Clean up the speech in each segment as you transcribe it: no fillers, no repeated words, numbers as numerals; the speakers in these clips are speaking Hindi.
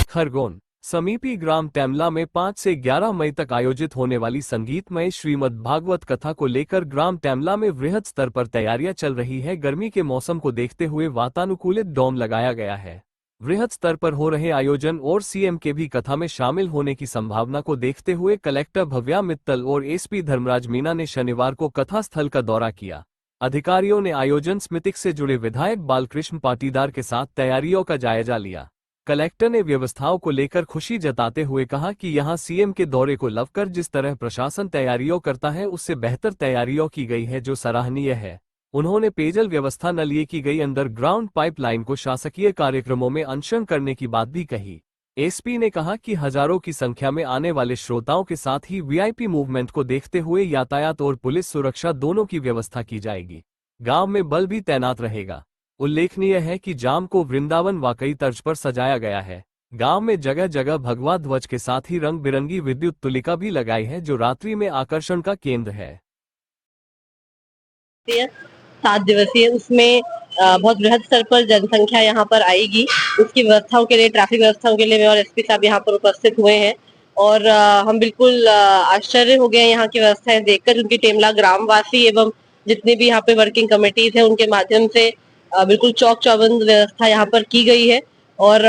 खरगोन समीपी ग्राम टेमला में 5 से 11 मई तक आयोजित होने वाली संगीतमय श्रीमद् भागवत कथा को लेकर ग्राम टेमला में वृहद स्तर पर तैयारियां चल रही है। गर्मी के मौसम को देखते हुए वातानुकूलित डोम लगाया गया है। वृहद स्तर पर हो रहे आयोजन और सीएम के भी कथा में शामिल होने की संभावना को देखते हुए कलेक्टर भव्या मित्तल और एसपी धर्मराज मीना ने शनिवार को कथा स्थल का दौरा किया। अधिकारियों ने आयोजन समिति से जुड़े विधायक बालकृष्ण पाटीदार के साथ तैयारियों का जायजा लिया। कलेक्टर ने व्यवस्थाओं को लेकर खुशी जताते हुए कहा कि यहां सीएम के दौरे को लवकर जिस तरह प्रशासन तैयारियों करता है उससे बेहतर तैयारियों की गई है, जो सराहनीय है। उन्होंने पेयजल व्यवस्था न लिए की गई अंडरग्राउंड पाइपलाइन को शासकीय कार्यक्रमों में अनशन करने की बात भी कही। एसपी ने कहा कि हजारों की संख्या में आने वाले श्रोताओं के साथ ही वीआईपी मूवमेंट को देखते हुए यातायात और पुलिस सुरक्षा दोनों की व्यवस्था की जाएगी। गांव में बल भी तैनात रहेगा। उल्लेखनीय है कि जाम को वृंदावन वाकई तर्ज पर सजाया गया है। गांव में जगह जगह भगवा ध्वज के साथ ही रंग बिरंगी विद्युत तुलिका भी लगाई है, जो रात्रि में आकर्षण का केंद्र है। 7 दिवसीय उसमें बहुत बृहद स्तर पर जनसंख्या यहाँ पर आएगी। उसकी व्यवस्थाओं के लिए, ट्रैफिक व्यवस्थाओं के लिए मैं और एसपी साहब यहाँ पर उपस्थित हुए हैं और हम बिल्कुल आश्चर्य हो गए यहाँ की व्यवस्थाएं देखकर। उनकी टेमला ग्रामवासी एवं जितनी भी यहाँ पे वर्किंग कमेटीज है उनके माध्यम से बिल्कुल चौक चौबंद व्यवस्था यहाँ पर की गई है और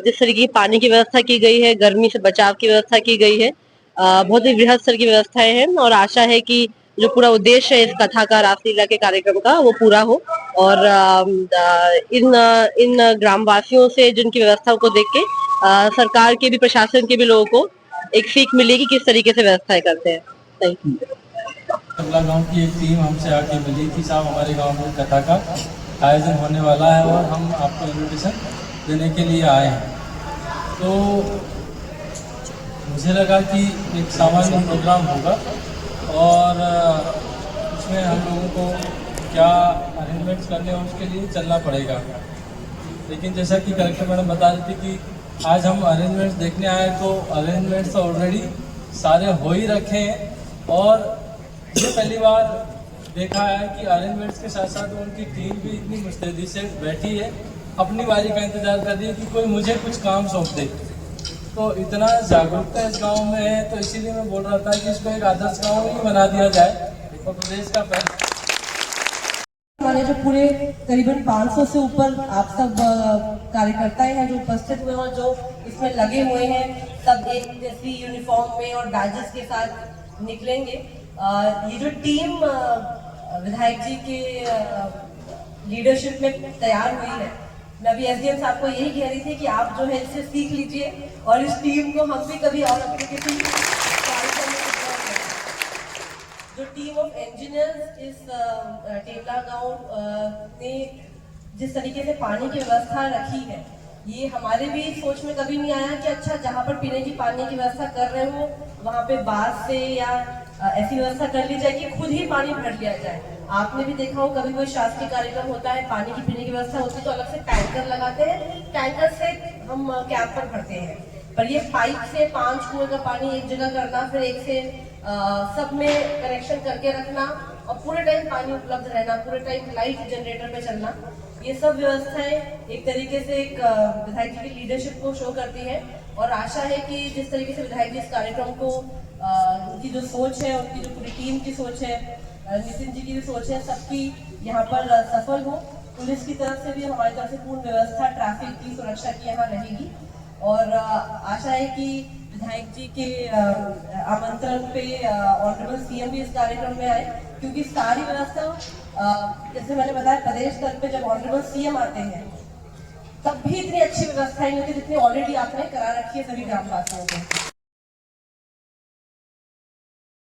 जिस तरीके की पानी की व्यवस्था की गई है, गर्मी से बचाव की व्यवस्था की गई है, बहुत ही बृहद स्तर की व्यवस्थाएं हैं और आशा है कि जो पूरा उद्देश्य है इस कथा का, रासलीला के कार्यक्रम का, वो पूरा हो और इन ग्रामवासियों से जिनकी व्यवस्थाओं को देख के सरकार के भी, प्रशासन के भी लोगों को एक सीख मिलेगी किस तरीके से व्यवस्थाएं करते हैं। Thank you. टेमला गांव की एक टीम हमसे आके मिली थी, साहब हमारे गांव में कथा का आयोजन होने वाला है और हम आपको इन्विटेशन देने के लिए आए हैं। तो मुझे लगा कि एक सामान्य प्रोग्राम होगा और उसमें हम लोगों को क्या अरेंजमेंट्स करने हैं उसके लिए चलना पड़ेगा। लेकिन जैसा कि कलेक्टर मैडम बता रही थी कि आज हम अरेंजमेंट्स देखने आए, तो अरेंजमेंट्स तो ऑलरेडी सारे हो ही रखे हैं और ये पहली बार देखा है कि अरेंजमेंट्स के साथ साथ उनकी टीम भी इतनी मुस्तैदी से बैठी है, अपनी बारी का इंतजार कर रही है कि कोई मुझे कुछ काम सौंप दे। तो इतना जागरूकता इस गांव में है, तो इसीलिए मैं बोल रहा था कि इसको एक आदर्श गांव ही बना दिया जाए और प्रदेश का पहला। हमारे जो पूरे करीबन 500 से ऊपर आप सब कार्यकर्ता हैं जो उपस्थित हुए और जो इसमें लगे हुए हैं, सब एक जैसी यूनिफॉर्म में और बैजेस के साथ निकलेंगे। ये जो टीम विधायक जी के लीडरशिप में तैयार हुई है, मैं अभी एसडीएम साहब को यही कह रही थी कि आप जो है इससे सीख लीजिए और इस टीम को हम भी कभी और अपने किसी कार्यक्रम में जो टीम ऑफ इंजीनियर्स इस टेमला गांव ने जिस तरीके से पानी की व्यवस्था रखी है, ये हमारे भी सोच में कभी नहीं आया कि अच्छा जहाँ पर पीने की पानी की व्यवस्था कर रहे हो वहाँ पे बांध से या ऐसी व्यवस्था कर ली जाए कि खुद ही पानी भर लिया जाए। आपने भी देखा हो कभी कोई शासकीय कार्यक्रम होता है, पानी की पीने की व्यवस्था होती है तो अलग से टैंकर लगाते हैं, टैंकर से हम कैंप पर भरते हैं, पर ये पाइप से 5 कुएं का पानी एक जगह करना, फिर एक से सब में कनेक्शन करके रखना और पूरे टाइम पानी उपलब्ध रहना, पूरे टाइम लाइट जनरेटर पे चलना, ये सब व्यवस्थाएं एक तरीके से एक विधायक जी की लीडरशिप को शो करती है और आशा है कि जिस तरीके से विधायक जी इस कार्यक्रम को उनकी जो सोच है, उनकी जो पूरी टीम की सोच है, नितिन जी की भी सोच है, सबकी यहाँ पर सफल हो। पुलिस की तरफ से भी हमारी तरफ से पूर्ण व्यवस्था, ट्रैफिक की सुरक्षा की यहाँ रहेगी और आशा है कि विधायक जी के आमंत्रण पे ऑनरेबल सीएम भी इस कार्यक्रम में आए, क्योंकि सारी व्यवस्था जैसे मैंने बताया प्रदेश स्तर पे जब ऑनरेबल सीएम आते हैं तब भी इतनी अच्छी व्यवस्थाएं होती जितनी ऑलरेडी आपने करा रखी है सभी ग्रामवासियों को।